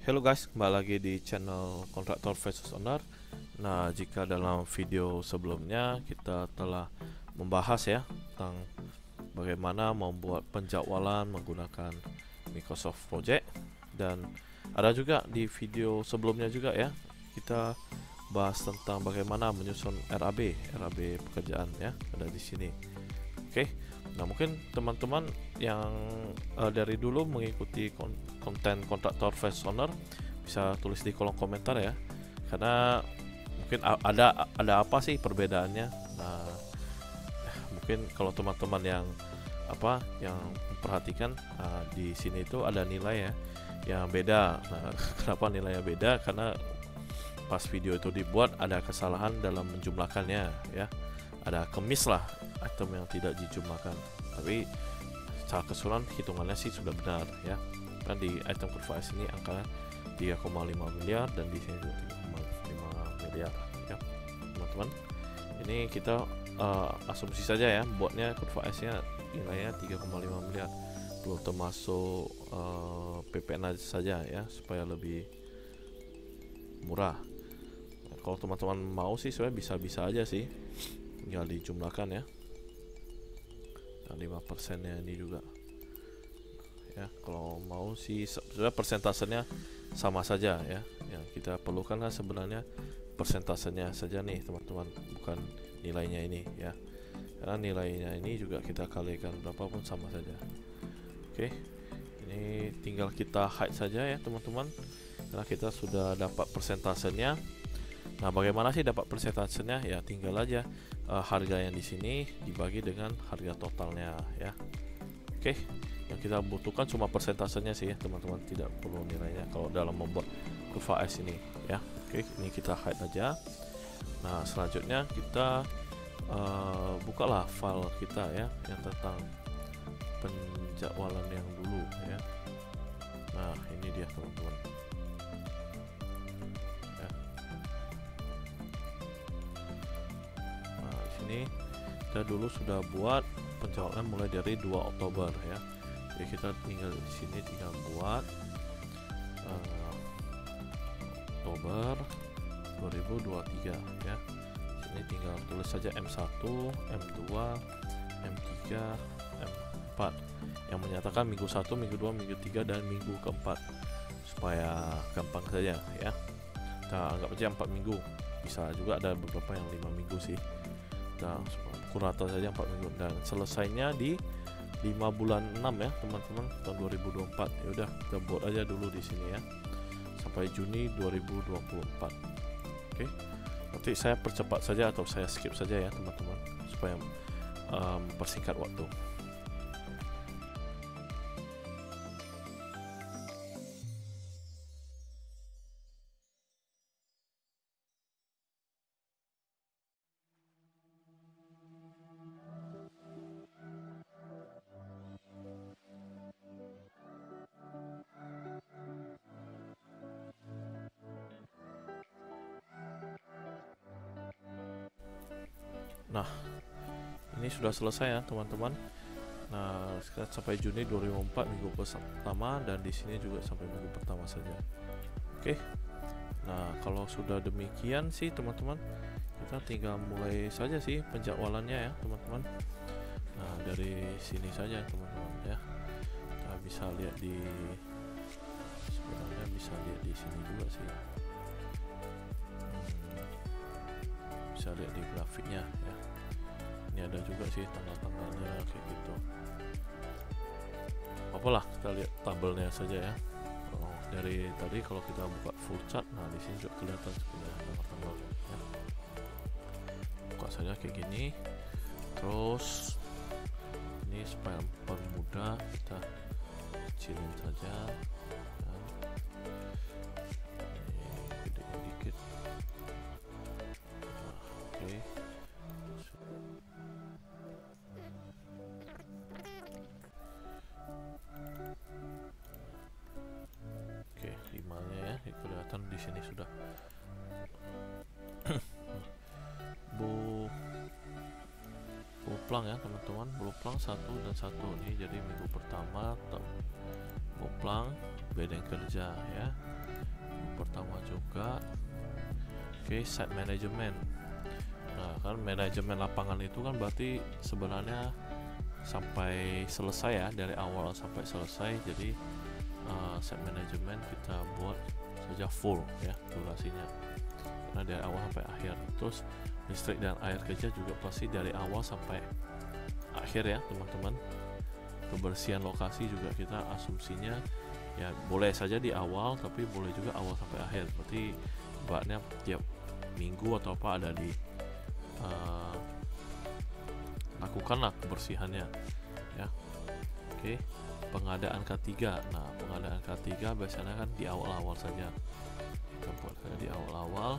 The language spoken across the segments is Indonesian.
Hello guys, kembali lagi di channel Kontraktor versus Owner. Nah, jika dalam video sebelumnya kita telah membahas ya tentang bagaimana membuat penjadwalan menggunakan Microsoft Project, dan ada juga di video sebelumnya juga ya kita bahas tentang bagaimana menyusun RAB pekerjaan ya, ada di sini. Oke. Nah, mungkin teman-teman yang dari dulu mengikuti konten kontraktor versus owner bisa tulis di kolom komentar ya, karena mungkin ada apa sih perbedaannya. Nah, mungkin kalau teman-teman yang memperhatikan, di sini itu ada nilai ya yang beda. Nah, kenapa nilainya beda? Karena pas video itu dibuat ada kesalahan dalam menjumlahkannya ya, ada kemis lah item yang tidak dijumlahkan, tapi secara keseluruhan hitungannya sih sudah benar ya. Kan di item kurva S ini angkanya 3,5 miliar dan di sini juga 3,5 miliar ya teman-teman. Ini kita asumsi saja ya, buatnya kurva S nya nilainya 3,5 miliar, belum termasuk PPN saja ya, supaya lebih murah. Nah, kalau teman-teman mau sih sebenarnya bisa-bisa aja sih, tinggal dijumlahkan ya. Nah, 5%-nya ini juga ya, kalau mau sih sebenarnya persentasenya sama saja ya. Yang kita perlukan kan sebenarnya persentasenya saja nih teman-teman, bukan nilainya ini ya, karena nilainya ini juga kita kalikan berapapun sama saja. Oke, ini tinggal kita hide saja ya teman-teman, karena kita sudah dapat persentasenya. Nah, bagaimana sih dapat persentasenya? Ya tinggal aja harga yang di sini dibagi dengan harga totalnya ya. Oke, yang kita butuhkan cuma persentasenya sih ya teman-teman, tidak perlu nilainya kalau dalam membuat kurva S ini ya. Oke, ini kita hide aja. Nah, selanjutnya kita bukalah file kita ya, yang tentang penjadwalan yang dulu ya. Nah, ini dia teman-teman. Ini kita dulu sudah buat penjadwalan mulai dari 2 Oktober ya. Jadi kita tinggal di sini tinggal buat Oktober 2023 ya. Sini tinggal tulis saja M1, M2, M3, M4 yang menyatakan minggu 1, minggu 2, minggu 3 dan minggu keempat, supaya gampang saja ya. Kita anggap aja 4 minggu. Bisa juga ada beberapa yang 5 minggu sih. Pukul rata saja 4 minggu, dan selesainya di 5 bulan 6 ya teman-teman, tahun 2024. Ya udah, kita buat aja dulu di sini ya, sampai Juni 2024. Oke, nanti saya percepat saja atau saya skip saja ya teman-teman, supaya mempersingkat waktu. Nah, ini sudah selesai ya teman-teman. Nah, sekarang sampai Juni 2004 minggu pertama, dan di sini juga sampai minggu pertama saja. Oke. Nah, kalau sudah demikian sih teman-teman, kita tinggal mulai saja sih penjadwalannya ya teman-teman. Nah, dari sini saja teman-teman ya. Kita bisa lihat sebenarnya bisa lihat di sini juga sih. Bisa lihat di grafiknya ya. Ini ada juga sih tanggal-tanggalnya kayak gitu. Apalah, kita lihat tabelnya saja ya. Dari tadi kalau kita buka full chart, nah di sini juga kelihatan sebenarnya tanggal-tanggal ya. Buka saja kayak gini. Terus ini supaya mempermudah, kita kecilin saja. Dikit. Oke. Oke, 5-nya ya, kelihatan di sini sudah. Boplang ya teman-teman, boplang 1 dan 1 ini jadi minggu pertama. Boplang bedeng kerja ya. utama juga. Oke, site management. Nah, kan manajemen lapangan itu kan berarti sebenarnya sampai selesai ya, dari awal sampai selesai. Jadi site management kita buat saja full ya durasinya, karena dari awal sampai akhir. Terus listrik dan air kerja juga pasti dari awal sampai akhir ya teman-teman. Kebersihan lokasi juga kita asumsinya ya boleh saja di awal, tapi boleh juga awal sampai akhir. Berarti buatnya tiap minggu atau apa ada di lakukanlah kebersihannya ya. Oke, pengadaan K3. Nah, pengadaan K3 biasanya kan di awal-awal saja, kita buat di awal-awal.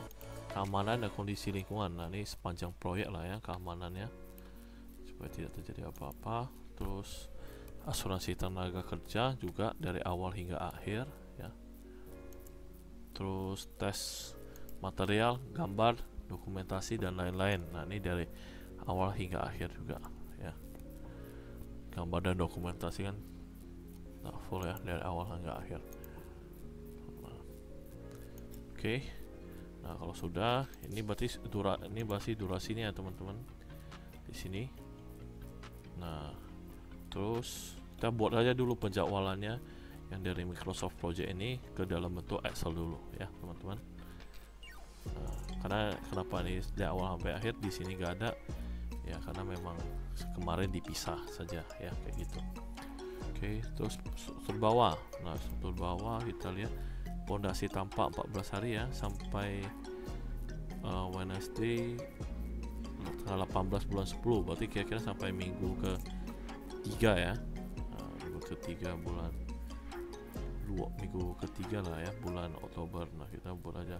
Keamanan dan kondisi lingkungan. Nah, ini sepanjang proyek lah ya keamanannya, supaya tidak terjadi apa-apa. Terus asuransi tenaga kerja juga dari awal hingga akhir ya. Terus tes material, gambar, dokumentasi dan lain-lain. Nah, ini dari awal hingga akhir juga ya. Gambar dan dokumentasi kan full ya dari awal hingga akhir. Oke. Nah, kalau sudah, ini berarti durasinya ya teman-teman di sini. Nah, terus kita buat aja dulu penjadwalannya yang dari Microsoft Project ini ke dalam bentuk Excel dulu ya teman-teman. Nah, karena kenapa nih dari awal sampai akhir di sini gak ada ya, karena memang kemarin dipisah saja ya kayak gitu. Oke, terus struktur bawah. Nah, struktur bawah kita lihat pondasi tampak 14 hari ya, sampai Wednesday tanggal 18 bulan 10, berarti kira-kira sampai minggu ke 3 ya. Minggu ke 3 bulan 2, minggu ke 3 lah ya, bulan Oktober. Nah, kita buat aja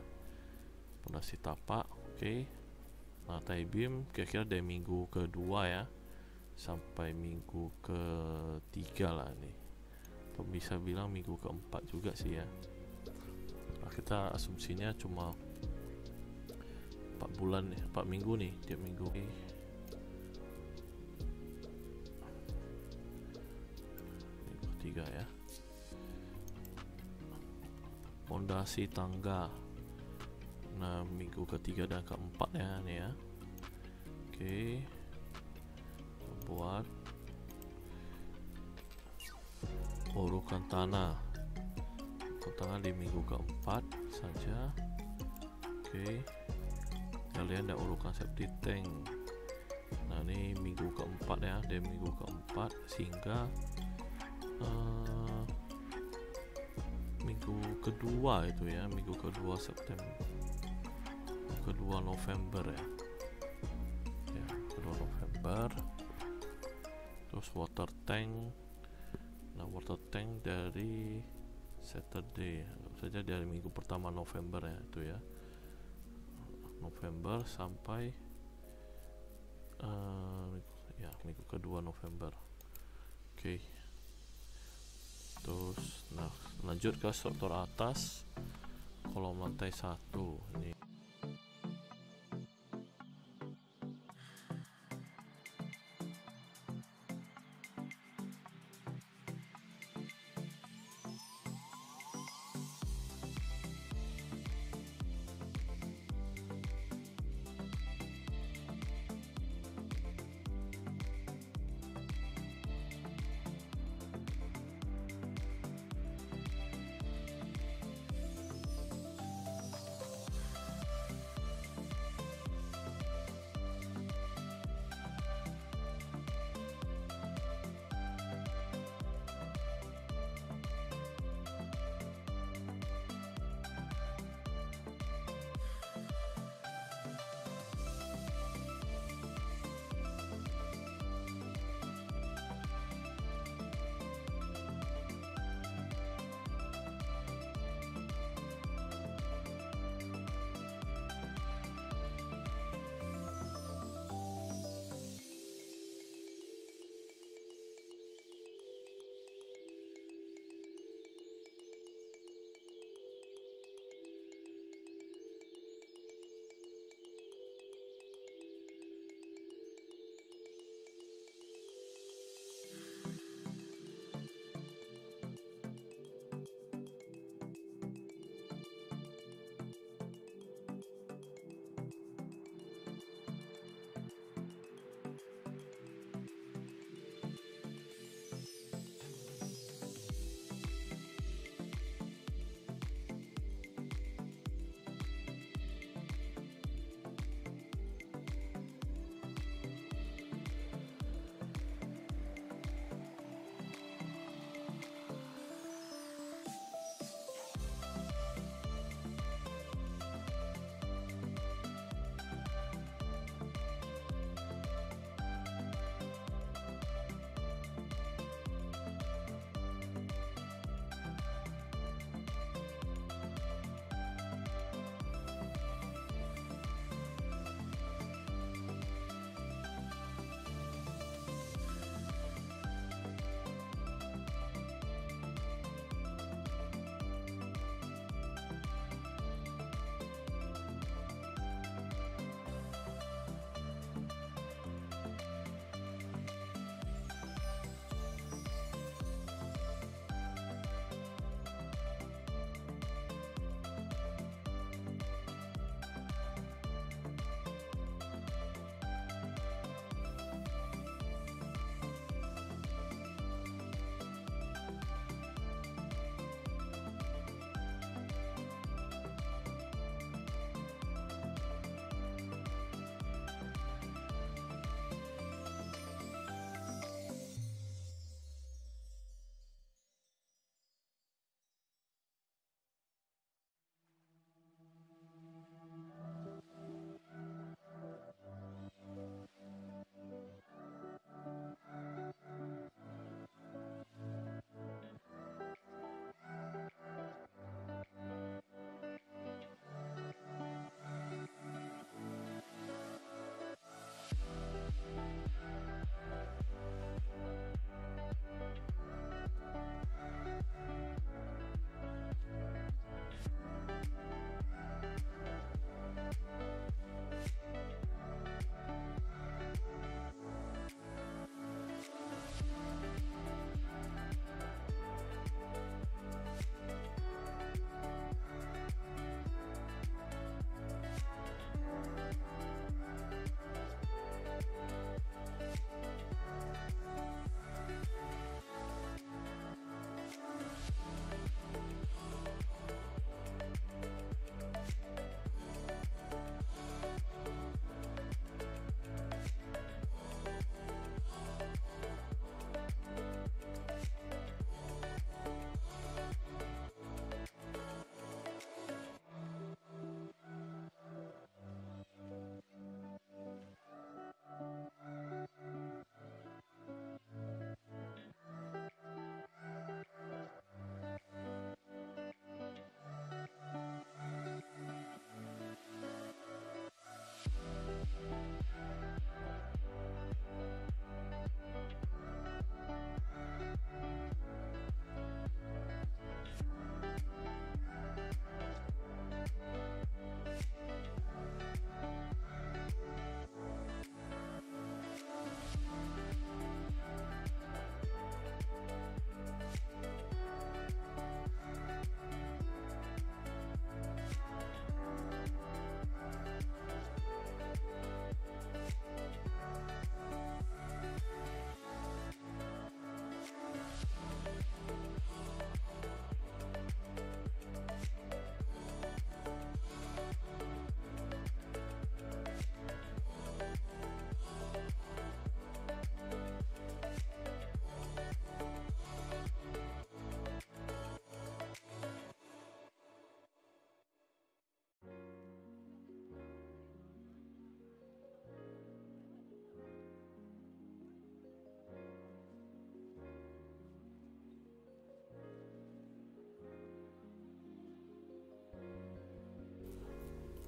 pondasi tapak. Oke. Nah, tie beam kira-kira dari minggu ke-2 ya sampai minggu ke-3 lah nih, atau bisa bilang minggu ke-4 juga sih ya. Nah, kita asumsinya cuma 4 bulan nih, 4 minggu nih tiap minggu. Minggu ke-3 ya. Pondasi tangga. Nah, minggu ke-3 dan ke-4 ya nih ya. Oke. Buat urukan tanah. Tanah di minggu ke-4 saja. Oke. Kalian ada urukan septic tank. Nah, ini minggu ke-4 ya, dari minggu ke-4 sehingga minggu kedua itu ya, minggu kedua September, kedua November ya, kedua November. Terus water tank. Nah, water tank dari Saturday saja dari minggu pertama November ya, itu ya, November sampai ya minggu kedua November. Oke. Terus nah, lanjut ke struktur atas, kolom lantai 1 ini.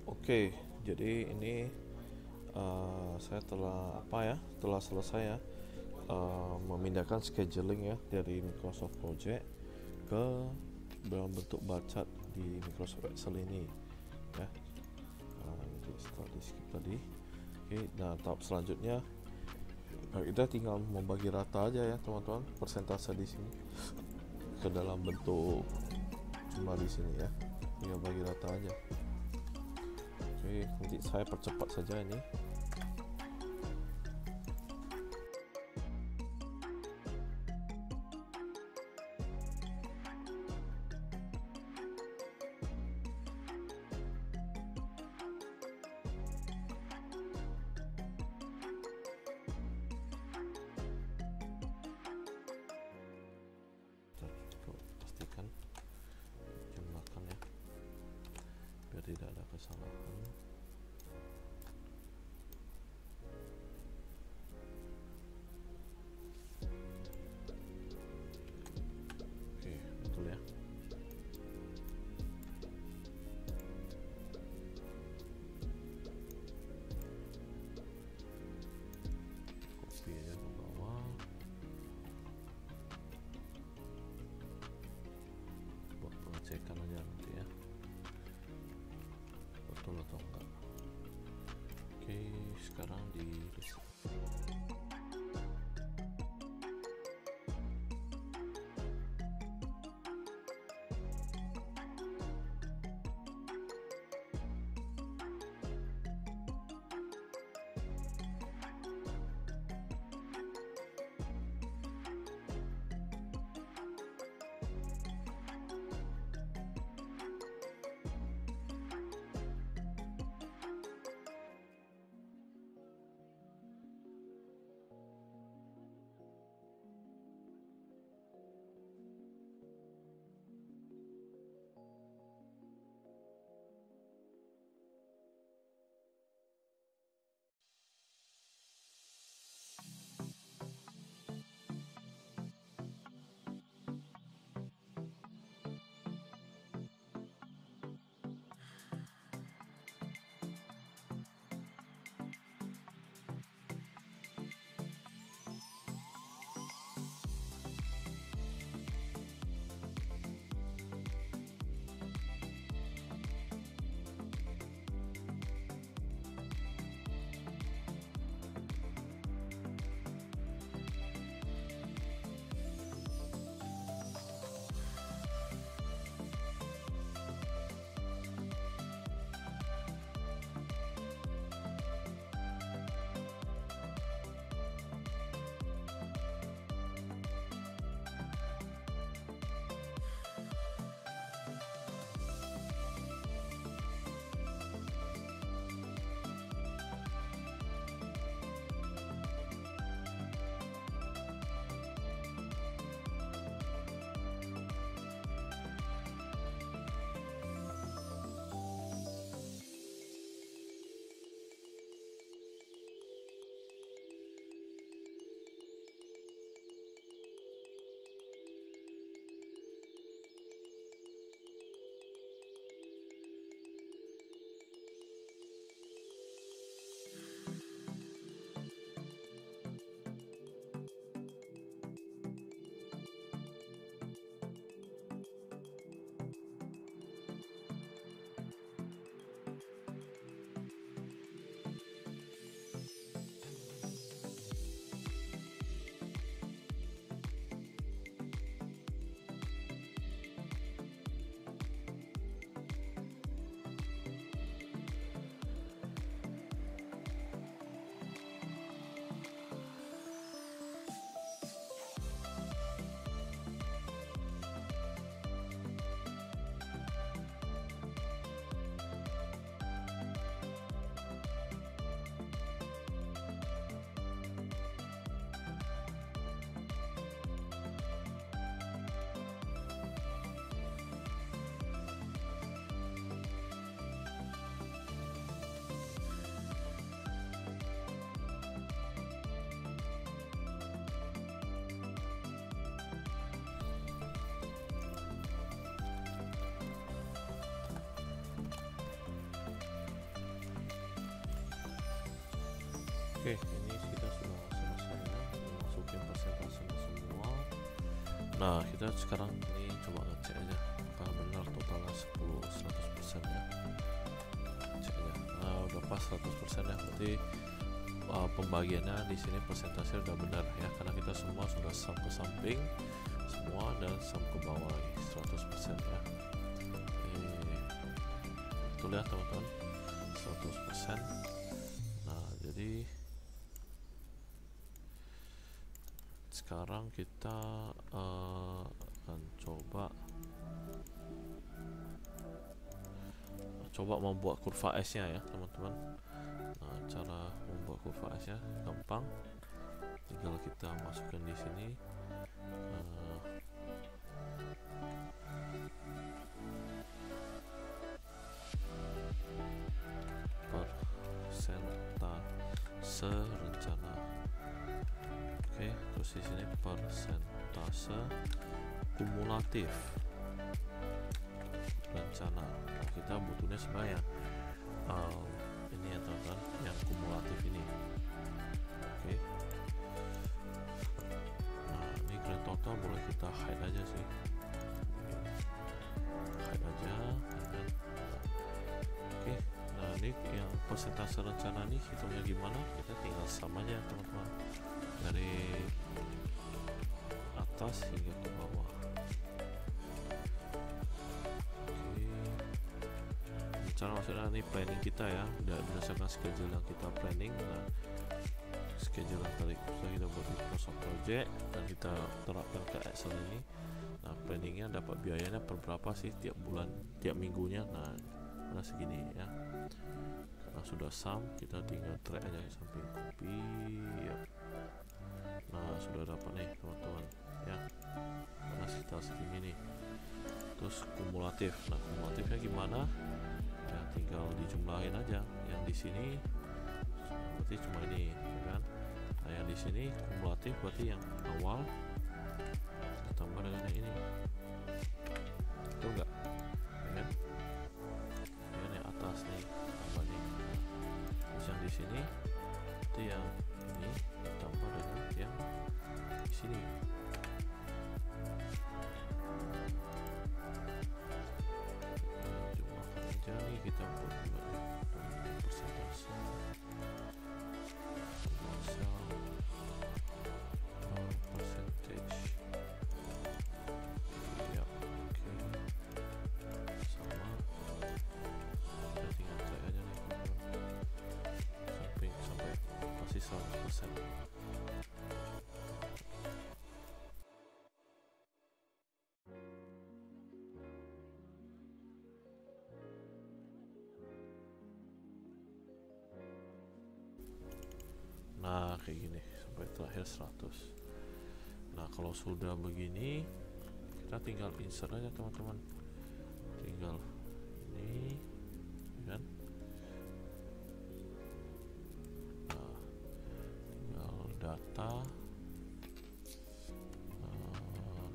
Oke, jadi ini saya telah selesai ya memindahkan scheduling ya dari Microsoft Project ke dalam bentuk bar chart di Microsoft Excel ini ya. Jadi setelah di skip tadi, oke, nah tahap selanjutnya kita tinggal membagi rata aja ya teman-teman persentase di sini ke dalam bentuk jumlah di sini ya, tinggal bagi rata aja. Oke, nanti saya percepat saja ini. Pastikan jumlahkan ya biar tidak ada kesalahan. Oke, betul ya. Copy aja ke bawah, buat pengecekan aja nanti ya betul atau enggak. Oke, sekarang di reset. Oke, ini kita sudah selesai ya, masukin persentasenya semua. Nah, kita sekarang ini coba ngecek aja apakah benar totalnya 100% ya. Cek aja. Nah, udah pas 100% ya, berarti pembagiannya di sini persentase udah benar ya, karena kita semua sudah sum ke samping semua dan sum ke bawah 100% ya. Betul ya teman-teman, 100%. Nah, jadi sekarang kita akan coba membuat kurva S nya ya teman-teman. Nah, cara membuat kurva S nya gampang, tinggal kita masukkan di sini persentase rencana. Oke, terus di sini persentase kumulatif rencana. Nah, kita butuhnya sebenarnya ini ya teman-teman, yang kumulatif ini. Oke. Nah, ini grand total boleh kita hide aja sih, hide aja. Oke. Nah, ini yang persentase rencana nih hitungnya gimana, kita tinggal sama aja teman-teman, dari atas hingga ke bawah. Cara maksudnya ini planning kita ya, udah berdasarkan schedule yang kita planning. Nah, schedule yang tadi kita buat di Microsoft Project dan kita terapkan ke Excel ini. Nah, planningnya dapat biayanya per berapa sih tiap bulan, tiap minggunya. Nah, ada segini ya. Karena sudah sum, kita tinggal drag aja samping copy ya. Nah, sudah dapat nih teman-teman ya, karena sekitar segini nih. Terus kumulatif. Nah, kumulatifnya gimana ya, tinggal dijumlahin aja. Yang di sini berarti cuma ini ya kan. Nah, yang di sini kumulatif berarti yang awal ditambah dengan yang ini, betul nggak ya kan? Dengan yang atas nih tambah nih. Terus yang di sini itu yang ini ditambah dengan yang di sini. Jadi kita buat persentase percentage ya. Oke, sama kita tinggal cek aja nih sampai pasti 100%. Nah, kayak gini sampai terakhir 100. Nah, kalau sudah begini kita tinggal insert aja teman-teman, tinggal ini kan. Nah, tinggal data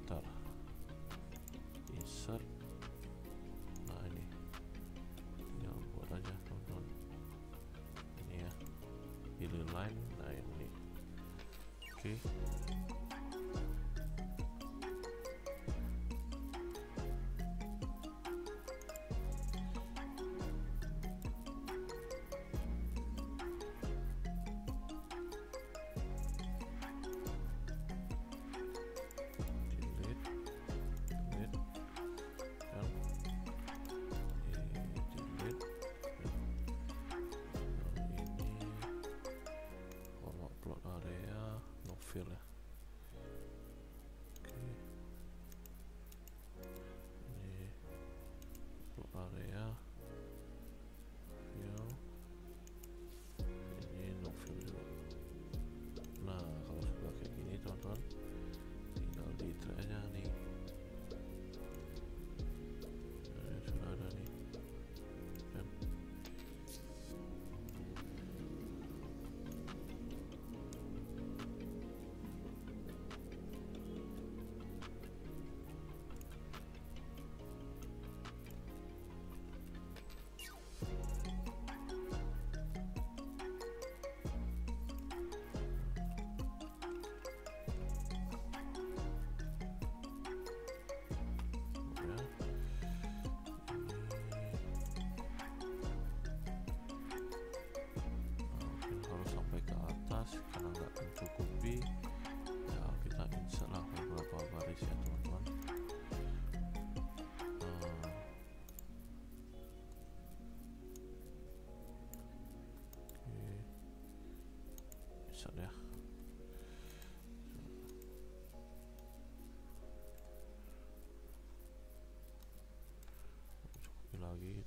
ntar insert. Nah, ini tinggal buat aja teman-teman, ini ya, pilih line. Nah, ini oke.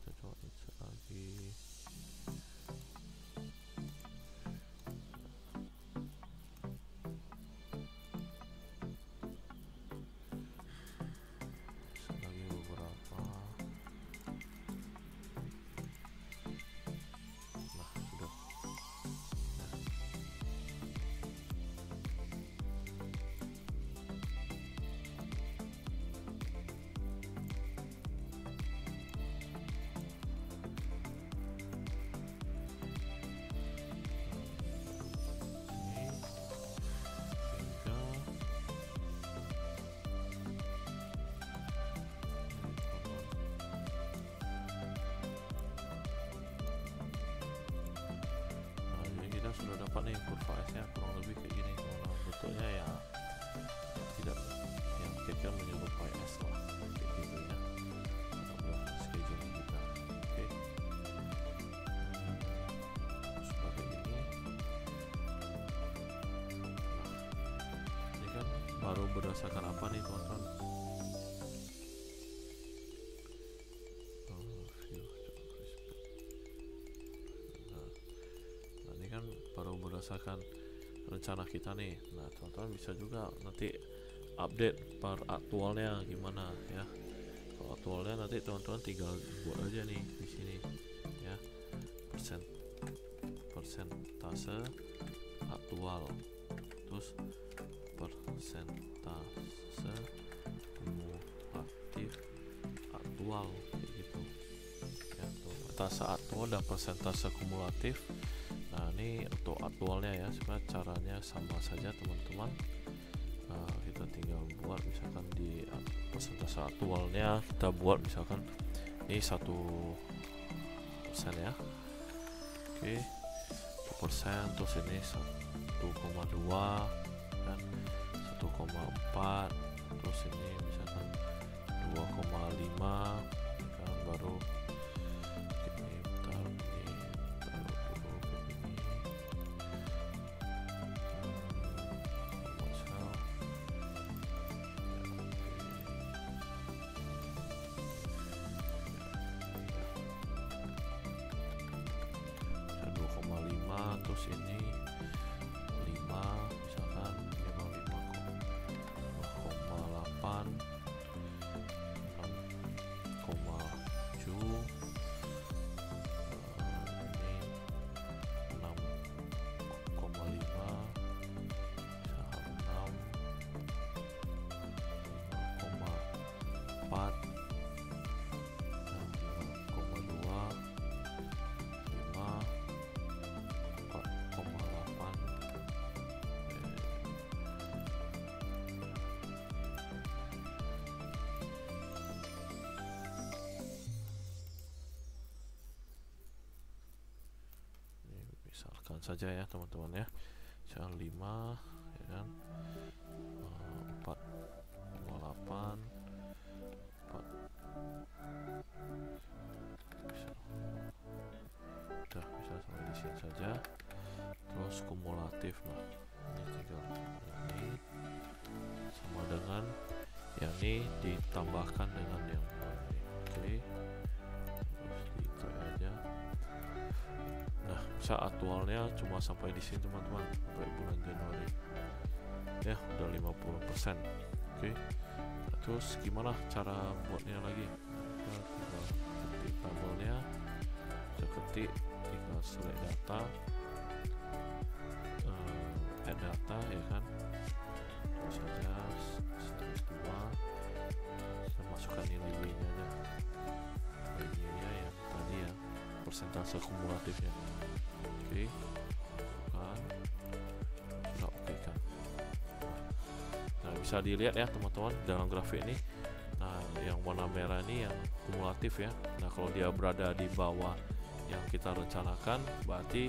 kita coba insert lagi. Lagi beberapa. Nah, sudah. Sudah dapat nih kurva S nya kurang lebih kayak gini teman-teman, bentuknya ya tidak yang kira-kira menyerupai S lah kayak gitu ya. Udah schedule kita, oke. Seperti ini. Nah, ini kan baru berdasarkan apa nih teman-teman? Kan baru berdasarkan rencana kita nih. Nah, teman-teman bisa juga nanti update per aktualnya gimana ya. Kalau aktualnya nanti teman-teman tinggal buat aja nih di sini ya, persentase aktual, terus persentase kumulatif aktual kayak gitu ya. Persentase aktual dan persentase kumulatif. Nah, ini untuk aktualnya ya, sebenarnya caranya sama saja teman-teman. Nah, kita tinggal buat misalkan di persentase aktualnya kita buat misalkan ini 1% ya, oke, 1%, terus ini 1,2 dan 1,4, terus ini misalkan 2,5 kan, baru terus ini 5 misalkan 5,8 6,7 ini 6,5 misalkan 6,4 misalkan saja ya teman-teman ya, misalkan 5 ya kan, 4,8 udah bisa sampai di sini saja. Terus kumulatif, nah ini tinggal ini sama dengan yang ini ditambahkan dengan yang ini, oke. Terus gitu aja. Nah, bisa aktualnya cuma sampai di sini teman-teman, sampai bulan Januari ya, udah 50%, oke. Nah, terus gimana cara buatnya lagi? Kita tinggal ketik tabelnya, bisa ketik, tinggal select data, add data ya kan, terus saja series 2, kita masukkan nilai W nya aja, nilainya yang tadi ya, persentase kumulatifnya, oke. Kan sudah oke kan. Nah, bisa dilihat ya teman-teman dalam grafik ini. Nah, yang warna merah ini yang kumulatif ya. Nah, kalau dia berada di bawah yang kita rencanakan, berarti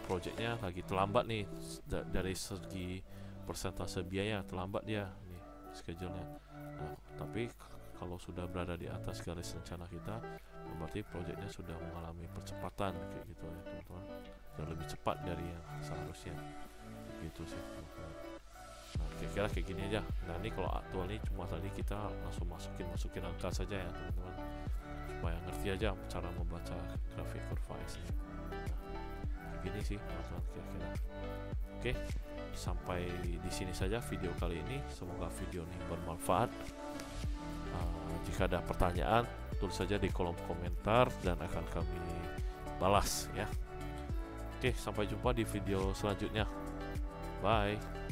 projectnya lagi terlambat nih dari segi persentase biaya, terlambat dia nih schedule-nya. Nah, tapi kalau sudah berada di atas garis rencana kita, berarti projectnya sudah mengalami percepatan kayak gitu ya teman-teman, sudah lebih cepat dari yang seharusnya gitu sih teman-teman. Nah, oke, kira-kira kayak gini aja. Nah ini kalau aktual ini cuma tadi kita langsung masukin angka saja ya teman-teman, supaya ngerti aja cara membaca grafik kurva S ini. Nah, gini sih teman-teman kira-kira. Oke, sampai di sini saja video kali ini. Semoga video ini bermanfaat. Jika ada pertanyaan, tulis saja di kolom komentar dan akan kami balas ya. Oke, sampai jumpa di video selanjutnya. Bye.